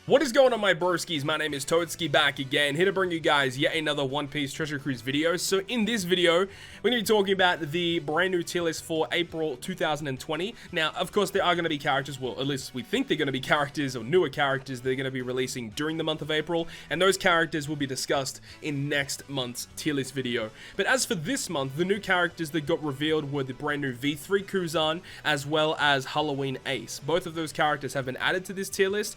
What is going on, my broskiis? My name is Toadskii, back again, here to bring you guys yet another One Piece Treasure Cruise video. So in this video, we're going to be talking about the brand new tier list for April 2020. Now, of course, there are going to be characters, well, at least we think they're going to be characters or newer characters they're going to be releasing during the month of April, and those characters will be discussed in next month's tier list video. But as for this month, the new characters that got revealed were the brand new V3 Kuzan, as well as Halloween Ace. Both of those characters have been added to this tier list.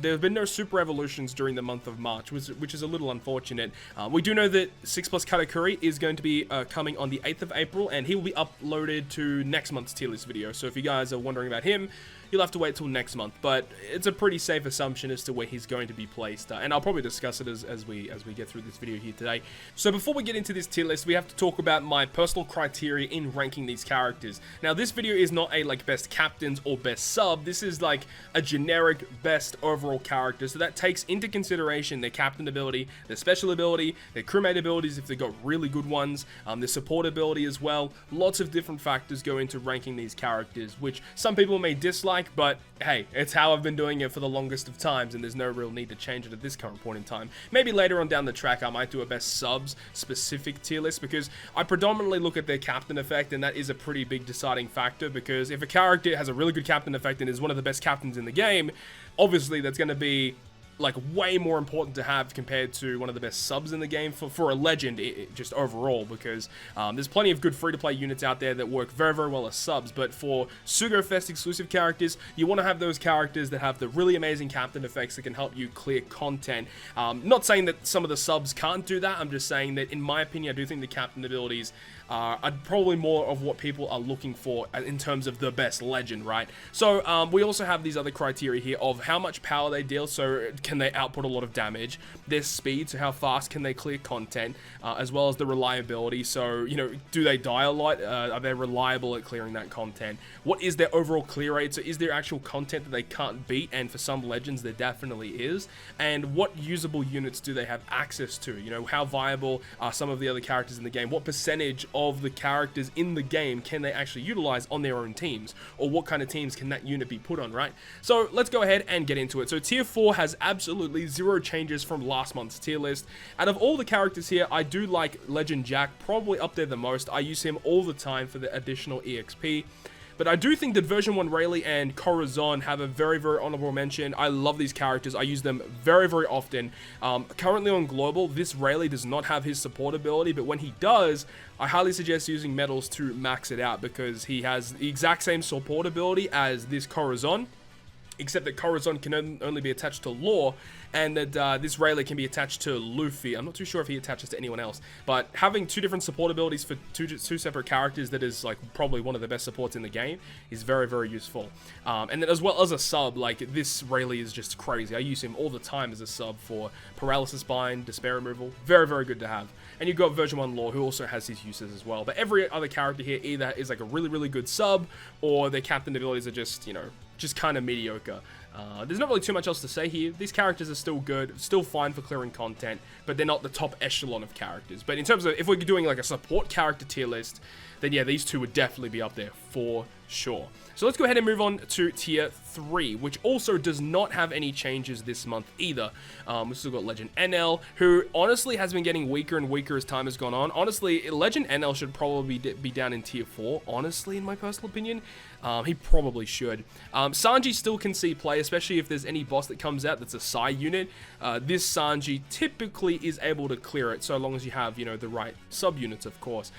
There have been no super evolutions during the month of March, which is a little unfortunate. We do know that 6+ Katakuri is going to be coming on the 8th of April, and he will be uploaded to next month's tier list video. So if you guys are wondering about him, you'll have to wait till next month, but it's a pretty safe assumption as to where he's going to be placed, and I'll probably discuss it as we get through this video here today. So before we get into this tier list, we have to talk about my personal criteria in ranking these characters. Now, this video is not a best captains or best sub. This is like a generic best overall character, so that takes into consideration their captain ability, their special ability, their crewmate abilities if they've got really good ones, their support ability as well. Lots of different factors go into ranking these characters, which some people may dislike, but hey, it's how I've been doing it for the longest of times, and there's no real need to change it at this current point in time. Maybe later on down the track I might do a best subs specific tier list, because I predominantly look at their captain effect, and that is a pretty big deciding factor, because if a character has a really good captain effect and is one of the best captains in the game, obviously that's going to be way more important to have compared to one of the best subs in the game for a legend, just overall, because there's plenty of good free-to-play units out there that work very, very well as subs, but for Sugo Fest exclusive characters, you want to have those characters that have the really amazing captain effects that can help you clear content. Not saying that some of the subs can't do that, I'm just saying that in my opinion, I do think the captain abilities are probably more of what people are looking for in terms of the best legend, right? So we also have these other criteria here of how much power they deal, so can they output a lot of damage, their speed, so how fast can they clear content, as well as the reliability, so, you know, do they die a lot, are they reliable at clearing that content, what is their overall clear rate, so is there actual content that they can't beat, and for some legends there definitely is, and what usable units do they have access to, you know, how viable are some of the other characters in the game, what percentage of the characters in the game can they actually utilize on their own teams, or what kind of teams can that unit be put on, right? So let's go ahead and get into it. So tier 4 has absolutely zero changes from last month's tier list. Out of all the characters here, I do like Legend Jack probably up there the most. I use him all the time for the additional EXP. But I do think that version 1 Rayleigh and Corazon have a very, very honorable mention. I love these characters. I use them very, very often. Currently on Global, this Rayleigh does not have his support ability, but when he does, I highly suggest using medals to max it out, because he has the exact same support ability as this Corazon, except that Corazon can only be attached to Law, and that this Rayleigh can be attached to Luffy. I'm not too sure if he attaches to anyone else, but having two different support abilities for two separate characters, that is probably one of the best supports in the game, is very, very useful. And then as well as a sub, this Rayleigh is just crazy. I use him all the time as a sub for paralysis bind, despair removal. Very, very good to have. And you've got version 1 Law, who also has his uses as well. But every other character here either is a really, really good sub, or their captain abilities are just, you know, just kind of mediocre. There's not really too much else to say here. These characters are still good, still fine for clearing content, but they're not the top echelon of characters. But in terms of, if we're doing a support character tier list, then yeah, these two would definitely be up there for sure. So let's go ahead and move on to tier 3, which also does not have any changes this month either. We've still got Legend NL, who honestly has been getting weaker and weaker as time has gone on. Honestly, Legend NL should probably be down in tier 4, honestly, in my personal opinion. He probably should. Sanji still can see play, especially if there's any boss that comes out that's a Psy unit. This Sanji typically is able to clear it, so long as you have, you know, the right sub-units, of course.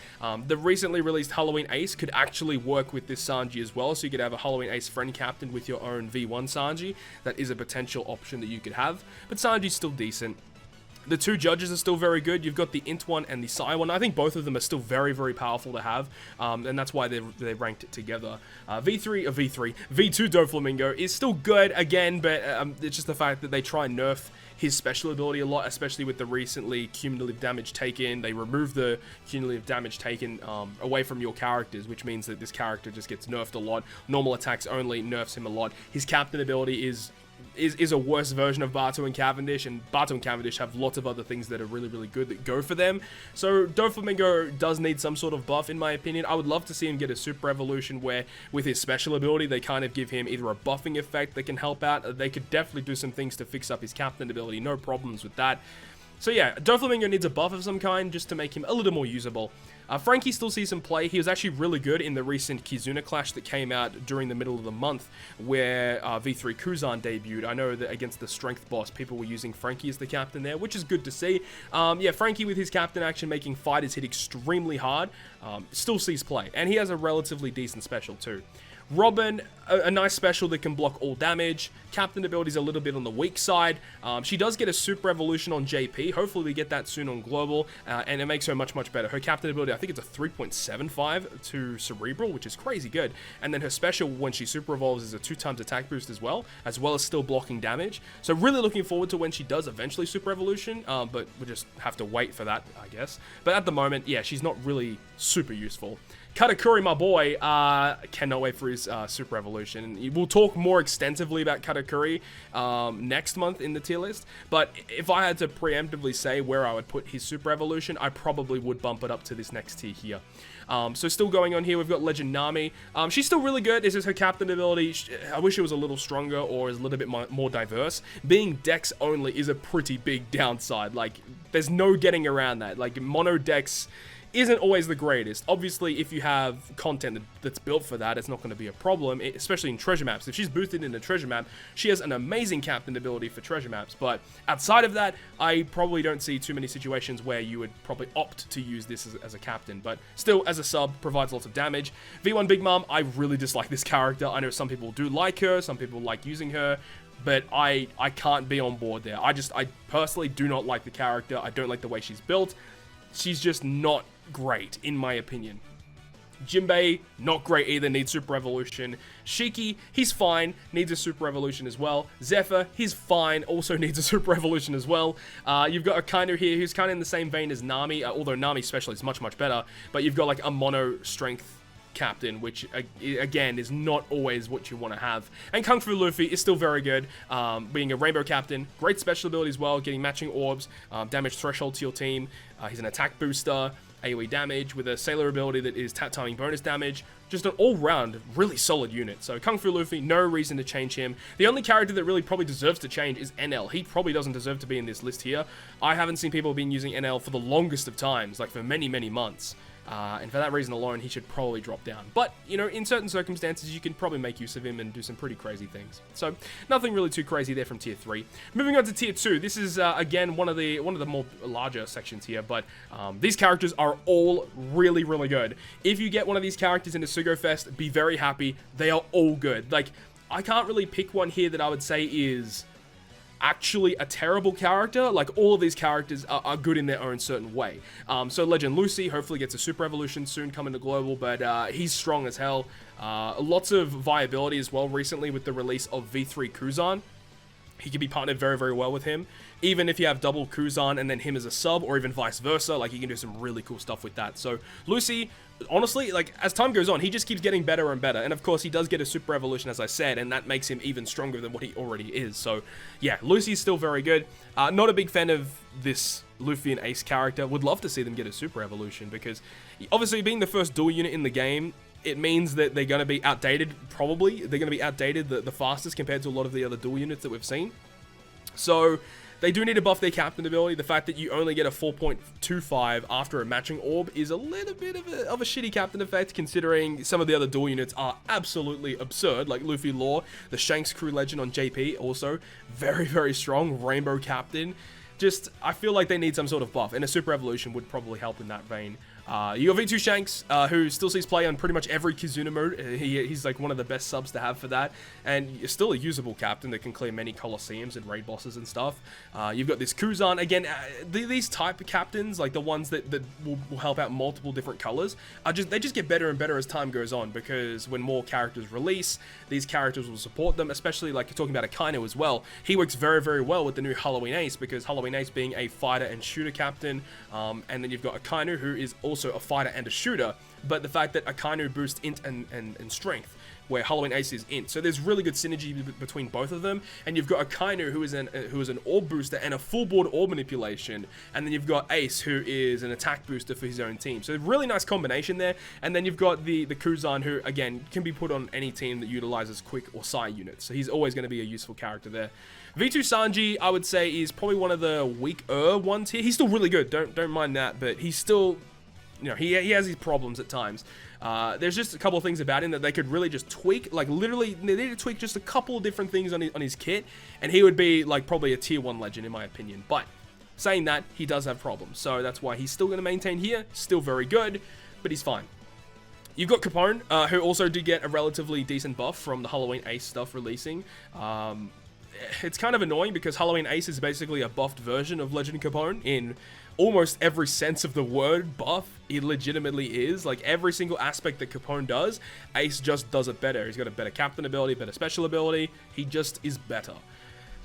The recently released Halloween Ace could actually work with this Sanji as well, so you could have a Halloween Ace friend captain with your own V1 Sanji. That is a potential option that you could have, but Sanji's still decent. The two judges are still very good. You've got the Int one and the Psy one. I think both of them are still very, very powerful to have, and that's why they ranked it together. V2 Doflamingo is still good again, but it's just the fact that they try and nerf his special ability a lot, especially with the recently cumulative damage taken. They remove the cumulative damage taken away from your characters, which means that this character just gets nerfed a lot. Normal attacks only nerfs him a lot. His captain ability is is a worse version of Bartu and Cavendish, and Bartu and Cavendish have lots of other things that are really, really good that go for them. So Doflamingo does need some sort of buff, in my opinion. I would love to see him get a super evolution where, with his special ability, they kind of give him either a buffing effect that can help out. They could definitely do some things to fix up his captain ability, no problems with that. So yeah, Doflamingo needs a buff of some kind just to make him a little more usable. Frankie still sees some play. He was actually really good in the recent Kizuna clash that came out during the middle of the month where V3 Kuzan debuted. I know that against the strength boss, people were using Frankie as the captain there, which is good to see. Yeah, Frankie with his captain action making fighters hit extremely hard, still sees play. And he has a relatively decent special too. Robin, a nice special that can block all damage. Captain ability is a little bit on the weak side. She does get a super evolution on JP. Hopefully we get that soon on Global, and it makes her much, much better. Her captain ability, I think it's a 3.75 to Cerebral, which is crazy good. And then her special, when she super evolves, is a 2x attack boost as well as still blocking damage. So really looking forward to when she does eventually super evolution, but we'll just have to wait for that, I guess. But at the moment, yeah, she's not really super useful. Katakuri, my boy, cannot wait for his Super Evolution. We'll talk more extensively about Katakuri next month in the tier list, but if I had to preemptively say where I would put his Super Evolution, I probably would bump it up to this next tier here. So still going on here, we've got Legend Nami. She's still really good. This is her captain ability. I wish it was a little stronger or is a little bit more diverse. Being Dex only is a pretty big downside. Like, there's no getting around that. Like, mono Dex isn't always the greatest. Obviously, if you have content that's built for that, it's not going to be a problem, especially in treasure maps. If she's boosted in a treasure map, she has an amazing captain ability for treasure maps. But outside of that, I probably don't see too many situations where you would probably opt to use this as a captain. But still, as a sub, provides lots of damage. V1 Big Mom, I really dislike this character. I know some people do like her, some people like using her, but I can't be on board there. I personally do not like the character. I don't like the way she's built. She's just not great, in my opinion. Jinbei, not great either, needs Super Evolution. Shiki, he's fine, needs a Super Evolution as well. Zephyr, he's fine, also needs a Super Evolution as well. You've got Akainu here, who's kind of in the same vein as Nami, although Nami's special is much, much better. But you've got like a mono strength captain, which again is not always what you want to have. And Kung Fu Luffy is still very good, being a rainbow captain, great special ability as well, getting matching orbs, damage threshold to your team. He's an attack booster, AoE damage with a sailor ability that is tap timing bonus damage. Just an all-round really solid unit. So Kung Fu Luffy, no reason to change him. The only character that really probably deserves to change is NL. He probably doesn't deserve to be in this list here. I haven't seen people being using NL for the longest of times, like for many, many months. And for that reason alone, he should probably drop down. But, you know, in certain circumstances, you can probably make use of him and do some pretty crazy things. So, nothing really too crazy there from Tier 3. Moving on to Tier 2. This is, again, one of the more larger sections here. But these characters are all really, really good. If you get one of these characters in a Sugo Fest, be very happy. They are all good. Like, I can't really pick one here that I would say is actually a terrible character. Like, all of these characters are good in their own certain way. So Legend Lucy hopefully gets a Super Evolution soon coming to Global, but he's strong as hell. Lots of viability as well recently with the release of V3 Kuzan. He can be partnered very, very well with him. Even if you have double Kuzan and then him as a sub, or even vice versa, like, you can do some really cool stuff with that. So Lucy, honestly, like, as time goes on, he just keeps getting better and better. And of course, he does get a Super Evolution, as I said, and that makes him even stronger than what he already is. So yeah, Lucy's still very good. Not a big fan of this Luffy and Ace character. Would love to see them get a Super Evolution, because obviously being the first dual unit in the game, it means that they're going to be outdated, probably. They're going to be outdated the fastest compared to a lot of the other dual units that we've seen. So they do need to buff their captain ability. The fact that you only get a 4.25 after a matching orb is a little bit of a shitty captain effect, considering some of the other dual units are absolutely absurd, like Luffy Law, the Shanks crew legend on JP, also very, very strong rainbow captain. Just, I feel like they need some sort of buff, and a Super Evolution would probably help in that vein. You got V2 Shanks, who still sees play on pretty much every Kizuna mode. He's like one of the best subs to have for that, and still a usable captain that can clear many Colosseums and raid bosses and stuff. You've got this Kuzan, again, these type of captains, like the ones that will help out multiple different colors, they just get better and better as time goes on, because when more characters release, these characters will support them, especially like you're talking about Akainu as well. He works very, very well with the new Halloween Ace, because Halloween Ace being a fighter and shooter captain, and then you've got Akainu, who is also a fighter and a shooter, but the fact that Akainu boosts int and strength where Halloween Ace is Int. So there's really good synergy between both of them. And you've got a Kainu who is an orb booster and a full board orb manipulation. And then you've got Ace who is an attack booster for his own team. So really nice combination there. And then you've got the Kuzan who, again, can be put on any team that utilizes quick or Psy units. So he's always going to be a useful character there. V2 Sanji, I would say, is probably one of the weaker ones here. He's still really good, don't mind that, but he's still, you know, he has his problems at times. There's just a couple of things about him that they could really just tweak, like literally, they need to tweak just a couple of different things on his kit, and he would be like probably a tier 1 legend in my opinion. But saying that, he does have problems, so that's why he's still going to maintain here, still very good, but he's fine. You've got Capone, who also did get a relatively decent buff from the Halloween Ace stuff releasing. It's kind of annoying because Halloween Ace is basically a buffed version of Legend Capone in almost every sense of the word buff. It legitimately is. Like every single aspect that Capone does, Ace just does it better. He's got a better captain ability, better special ability. He just is better.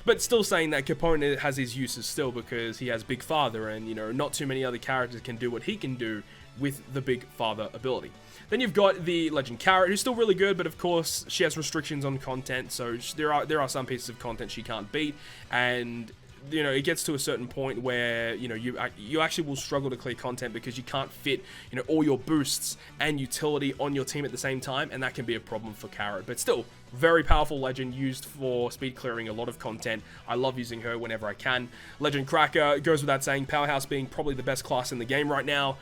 But still saying that Capone has his uses still because he has Big Father and, you know, not too many other characters can do what he can do with the Big Father ability. Then you've got the Legend Carrot, who's still really good, but of course she has restrictions on content, so there are some pieces of content she can't beat, and you know, it gets to a certain point where, you know, you actually will struggle to clear content because you can't fit, you know, all your boosts and utility on your team at the same time, and that can be a problem for Carrot. But still, very powerful legend used for speed clearing a lot of content. I love using her whenever I can. Legend Cracker, goes without saying, Powerhouse being probably the best class in the game right now.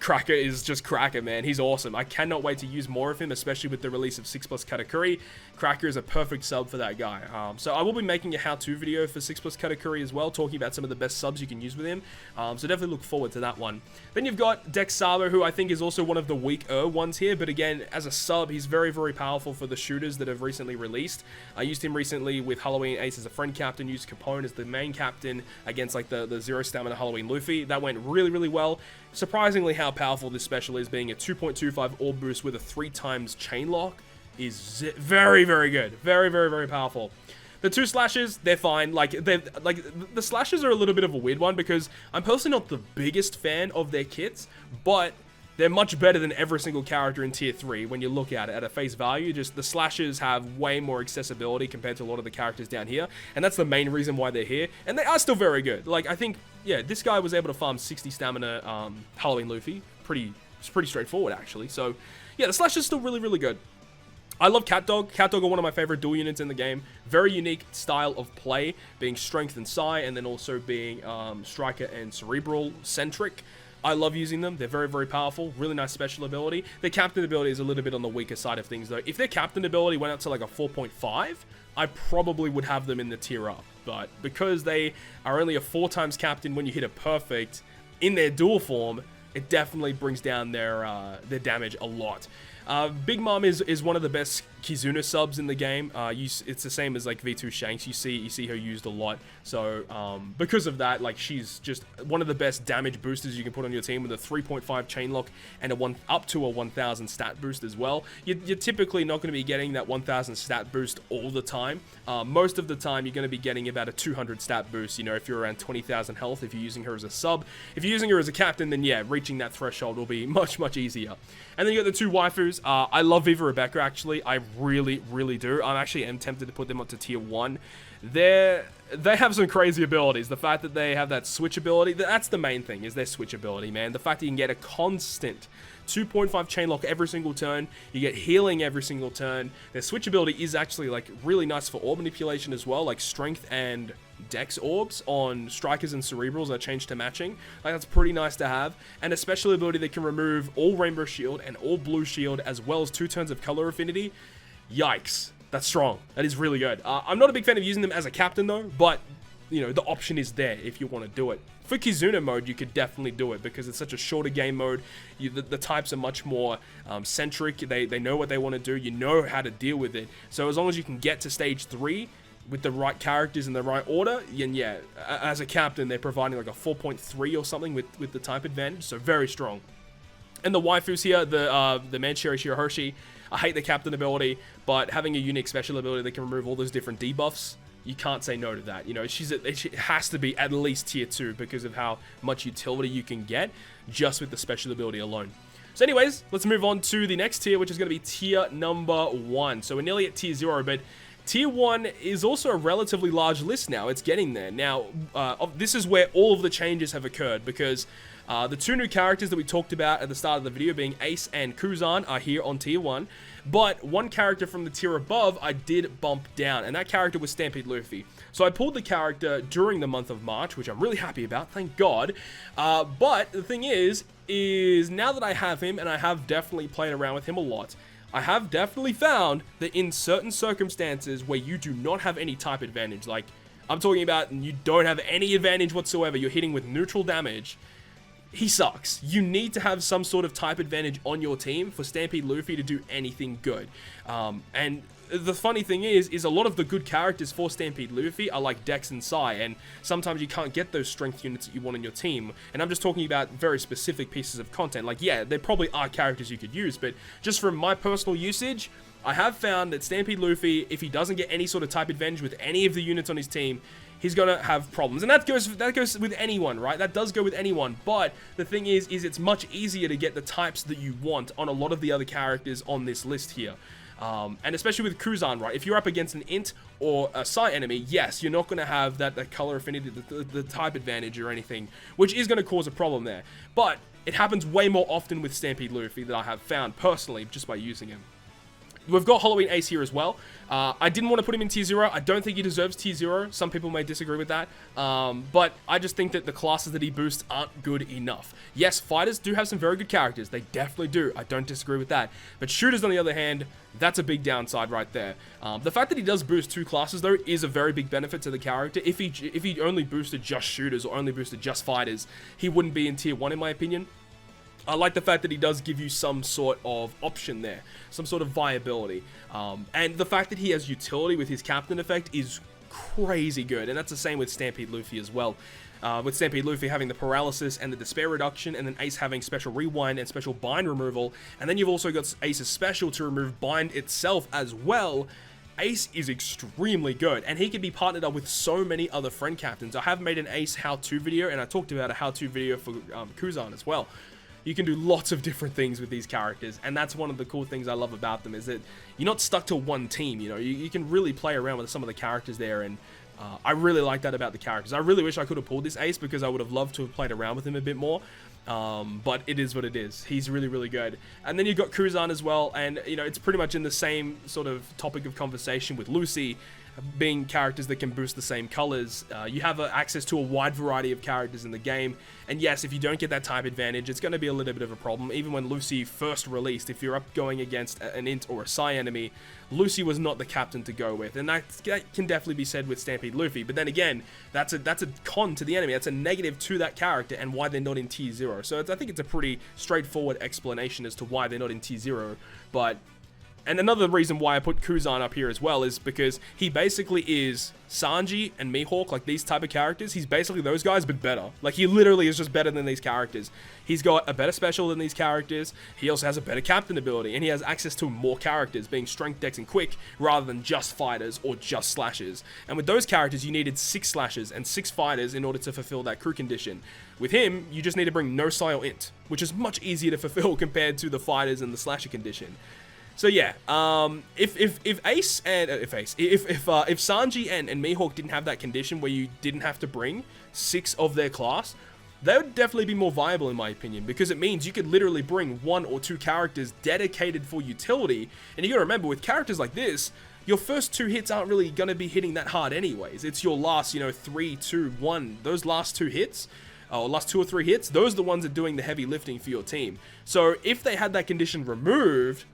Cracker is just Cracker, man. He's awesome. I cannot wait to use more of him, especially with the release of 6+ Katakuri. Cracker is a perfect sub for that guy. So I will be making a how-to video for 6+ Katakuri as well, talking about some of the best subs you can use with him. So definitely look forward to that one. Then you've got Dex Sabo, who I think is also one of the weaker ones here, but again, as a sub, he's very, very powerful for the shooters that have recently released. I used him recently with Halloween Ace as a friend captain, used Capone as the main captain against like the 0 stamina Halloween Luffy. That went really, really well. Surprisingly, how powerful this special is, being a 2.25 orb boost with a 3x chain lock, is very, very good. Very, very, very powerful. The 2 slashes, they're fine. The slashes are a little bit of a weird one because I'm personally not the biggest fan of their kits, but they're much better than every single character in tier 3 when you look at it at a face value. Just the slashes have way more accessibility compared to a lot of the characters down here, and that's the main reason why they're here, and they are still very good. Like, I think, yeah, this guy was able to farm 60 stamina Halloween Luffy. It's pretty straightforward, actually. So, yeah, the slash is still really, really good. I love CatDog. CatDog are one of my favorite dual units in the game. Very unique style of play, being strength and psi, and then also being striker and cerebral centric. I love using them. They're very, very powerful. Really nice special ability. Their captain ability is a little bit on the weaker side of things, though. If their captain ability went up to like a 4.5, I probably would have them in the tier up. But because they are only a 4x captain when you hit a perfect in their dual form, it definitely brings down their damage a lot. Big Mom is one of the best Kizuna subs in the game. It's the same as like V2 Shanks. You see her used a lot. So because of that, like, she's just one of the best damage boosters you can put on your team with a 3.5 chain lock and up to a 1000 stat boost as well. You're typically not going to be getting that 1000 stat boost all the time. Most of the time, you're going to be getting about a 200 stat boost. You know, if you're around 20,000 health, if you're using her as a sub. If you're using her as a captain, then yeah, reaching that threshold will be much, much easier. And then you got the 2 waifus. I love Viva Rebecca, actually. I really, really do. I actually am tempted to put them up to tier 1. They have some crazy abilities. The fact that they have that switch ability, that's the main thing, is their switch ability, man. The fact that you can get a constant 2.5 chain lock every single turn, you get healing every single turn. Their switch ability is actually like really nice for orb manipulation as well, like strength and dex orbs on strikers and cerebrals are changed to matching. Like, that's pretty nice to have. And a special ability that can remove all rainbow shield and all blue shield, as well as 2 turns of color affinity. Yikes. That's strong. That is really good. I'm not a big fan of using them as a captain though, but you know, the option is there if you want to do it. For Kizuna mode, you could definitely do it because it's such a shorter game mode. The types are much more centric. They know what they want to do. You know how to deal with it. So as long as you can get to stage 3 with the right characters in the right order, then yeah, as a captain, they're providing like a 4.3 or something with the type advantage. So very strong. And the waifus here, the Mancheri Shirahoshi, I hate the captain ability, but having a unique special ability that can remove all those different debuffs, you can't say no to that. You know, she has to be at least tier 2 because of how much utility you can get just with the special ability alone. So anyways, let's move on to the next tier, which is going to be tier number 1. So we're nearly at tier 0, but tier 1 is also a relatively large list now. It's getting there. Now, this is where all of the changes have occurred, because the 2 new characters that we talked about at the start of the video, being Ace and KonradCurze, are here on tier 1. But one character from the tier above, I did bump down, and that character was Stampede Luffy. So I pulled the character during the month of March, which I'm really happy about, thank God. But the thing is now that I have him, and I have definitely played around with him a lot, I have definitely found that in certain circumstances where you do not have any type advantage, like I'm talking about you don't have any advantage whatsoever, you're hitting with neutral damage, he sucks. You need to have some sort of type advantage on your team for Stampede Luffy to do anything good. And the funny thing is a lot of the good characters for Stampede Luffy are like Dex and Sai, and sometimes you can't get those strength units that you want in your team. And I'm just talking about very specific pieces of content. Like, yeah, there probably are characters you could use, but just from my personal usage, I have found that Stampede Luffy, if he doesn't get any sort of type advantage with any of the units on his team, he's gonna have problems. And that goes with anyone, right? That does go with anyone. But the thing is it's much easier to get the types that you want on a lot of the other characters on this list here. And especially with KonradCurze, right? If you're up against an int or a Sai enemy, yes, you're not going to have that color affinity, the type advantage or anything, which is going to cause a problem there. But it happens way more often with Stampede Luffy that I have found personally just by using him. We've got Halloween Ace here as well. I didn't want to put him in tier 0. I don't think he deserves tier 0. Some people may disagree with that. But I just think that the classes that he boosts aren't good enough. Yes, fighters do have some very good characters. They definitely do. I don't disagree with that. But shooters, on the other hand, that's a big downside right there. The fact that he does boost 2 classes, though, is a very big benefit to the character. If he only boosted just shooters or only boosted just fighters, he wouldn't be in tier 1 in my opinion. I like the fact that he does give you some sort of option there, some sort of viability. And the fact that he has utility with his captain effect is crazy good. And that's the same with Stampede Luffy as well. With Stampede Luffy having the paralysis and the despair reduction, and then Ace having special rewind and special bind removal. And then you've also got Ace's special to remove bind itself as well. Ace is extremely good, and he can be partnered up with so many other friend captains. I have made an Ace how-to video, and I talked about a how-to video for KonradCurze as well. You can do lots of different things with these characters, and that's one of the cool things I love about them, is that you're not stuck to one team. You know, you can really play around with some of the characters there, and I really like that about the characters. I really wish I could have pulled this Ace, because I would have loved to have played around with him a bit more, but it is what it is. He's really, really good. And then you've got KonradCurze as well, and you know, it's pretty much in the same sort of topic of conversation with Lucy, being characters that can boost the same colors. You have access to a wide variety of characters in the game, and yes, if you don't get that type advantage, it's going to be a little bit of a problem. Even when Lucy first released, if you're up going against an int or a Sai enemy, Lucy was not the captain to go with, and that can definitely be said with Stampede Luffy. But then again, that's a con to the enemy. That's a negative to that character and why they're not in tier 0. So I think it's a pretty straightforward explanation as to why they're not in tier 0. And another reason why I put KonradCurze up here as well is because he basically is Sanji and Mihawk, like these type of characters. He's basically those guys, but better. Like, he literally is just better than these characters. He's got a better special than these characters. He also has a better captain ability, and he has access to more characters, being strength, dex, and quick, rather than just fighters or just slashers. And with those characters, you needed 6 slashers and 6 fighters in order to fulfill that crew condition. With him, you just need to bring no Sai or int, which is much easier to fulfill compared to the fighters and the slasher condition. So yeah, if Sanji and Mihawk didn't have that condition where you didn't have to bring 6 of their class, they would definitely be more viable in my opinion, because it means you could literally bring 1 or 2 characters dedicated for utility. And you gotta remember, with characters like this, your first 2 hits aren't really gonna be hitting that hard anyways. It's your last, 3, 2, 1, those last 2 hits, or last 2 or 3 hits, those are the ones that are doing the heavy lifting for your team. So if they had that condition removed,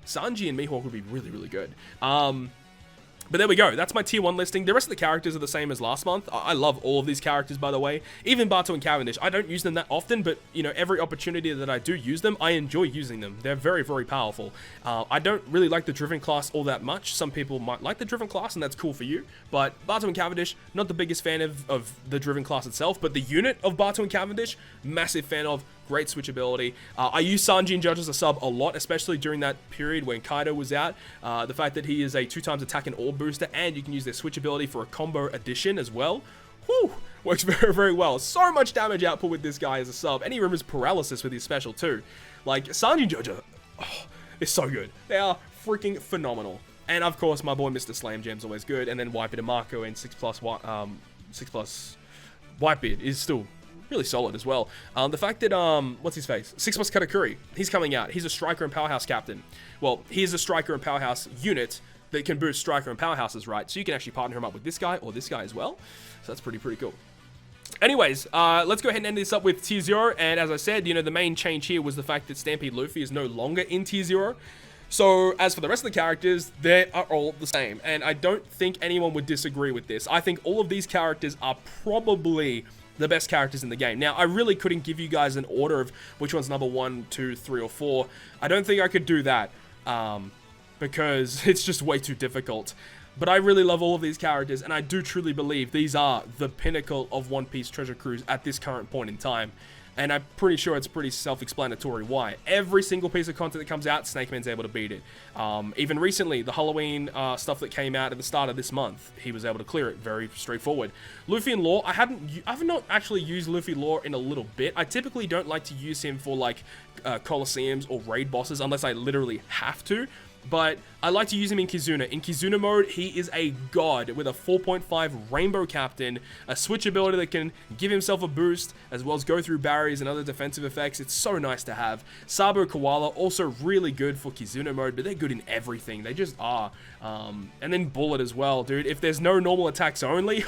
Sanji and Mihawk would be really, really good. But there we go. That's my tier 1 listing. The rest of the characters are the same as last month. I love all of these characters, by the way. Even Bato and Cavendish. I don't use them that often, but, every opportunity that I do use them, I enjoy using them. They're very, very powerful. I don't really like the Driven class all that much. Some people might like the Driven class, and that's cool for you. But Bato and Cavendish, not the biggest fan of the Driven class itself, but the unit of Bato and Cavendish, massive fan of. Great switchability. I use Sanji and Judge as a sub a lot, especially during that period when Kaido was out. The fact that he is a 2x attack and orb booster, and you can use their switchability for a combo addition as well. Whew, Works very, very well. So much damage output with this guy as a sub. And he removes paralysis with his special too. Like, Sanji Jojo is so good. They are freaking phenomenal. And of course, my boy Mr. Slam Jam's always good. And then Whitebeard and Marco and 6+ Whitebeard is still really solid as well. The fact that, what's his face? 6+ Katakuri, he's coming out. He's a striker and powerhouse captain. Well, he's a striker and powerhouse unit that can boost striker and powerhouses, right? So you can actually partner him up with this guy or this guy as well. So that's pretty cool. Anyways, let's go ahead and end this up with Tier 0. And as I said, you know, the main change here was the fact that Stampede Luffy is no longer in Tier 0. So as for the rest of the characters, they are all the same. And I don't think anyone would disagree with this. I think all of these characters are probably the best characters in the game. Now, I really couldn't give you guys an order of which one's number 1, 2, 3, or 4. I don't think I could do that because it's just way too difficult. But I really love all of these characters, and I do truly believe these are the pinnacle of One Piece Treasure Cruise at this current point in time. And I'm pretty sure it's pretty self-explanatory why. Every single piece of content that comes out, Snakeman's able to beat it. Even recently, the Halloween stuff that came out at the start of this month, he was able to clear it. Very straightforward. Luffy and Law, I've not actually used Luffy Law in a little bit. I typically don't like to use him for like Colosseums or raid bosses unless I literally have to. But I like to use him in Kizuna. In Kizuna mode, he is a god with a 4.5 Rainbow Captain, a switch ability that can give himself a boost, as well as go through barriers and other defensive effects. It's so nice to have. Sabo Koalla, also really good for Kizuna mode, but they're good in everything. They just are. And then Bullet as well, dude. If there's no normal attacks only,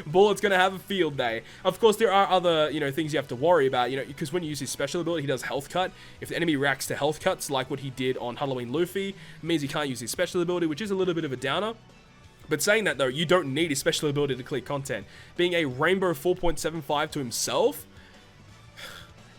Bullet's going to have a field day. Of course, there are other, you know, things you have to worry about, you know, because when you use his special ability, he does health cut. If the enemy reacts to health cuts, like what he did on Halloween Luffy, it means he can't use his special ability, which is a little bit of a downer. But saying that though, you don't need his special ability to clear content. Being a Rainbow 4.75 to himself,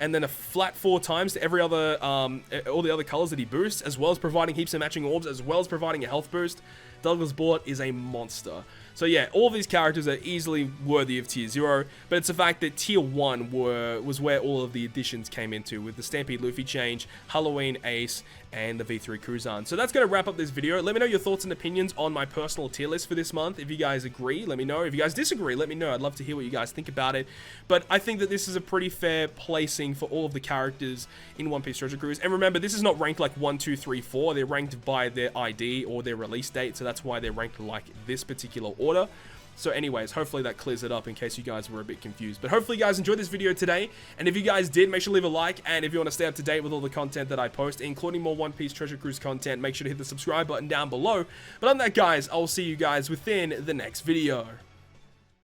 and then a flat 4 times to every other, all the other colors that he boosts, as well as providing heaps of matching orbs, as well as providing a health boost, Douglas Bullet is a monster. So yeah, all of these characters are easily worthy of Tier 0, but it's the fact that Tier 1 was where all of the additions came into, with the Stampede Luffy change, Halloween Ace, and the V3 Cruzan. So that's going to wrap up this video. Let me know your thoughts and opinions on my personal tier list for this month. If you guys agree, let me know. If you guys disagree, let me know. I'd love to hear what you guys think about it. But I think that this is a pretty fair placing for all of the characters in One Piece Treasure Cruise. And remember, this is not ranked like 1, 2, 3, 4. They're ranked by their ID or their release date, so that's why they're ranked like this particular order. So anyways, hopefully that clears it up in case you guys were a bit confused. But hopefully you guys enjoyed this video today. And if you guys did, make sure to leave a like. And if you want to stay up to date with all the content that I post, including more One Piece Treasure Cruise content, make sure to hit the subscribe button down below. But other than that, guys, I will see you guys within the next video.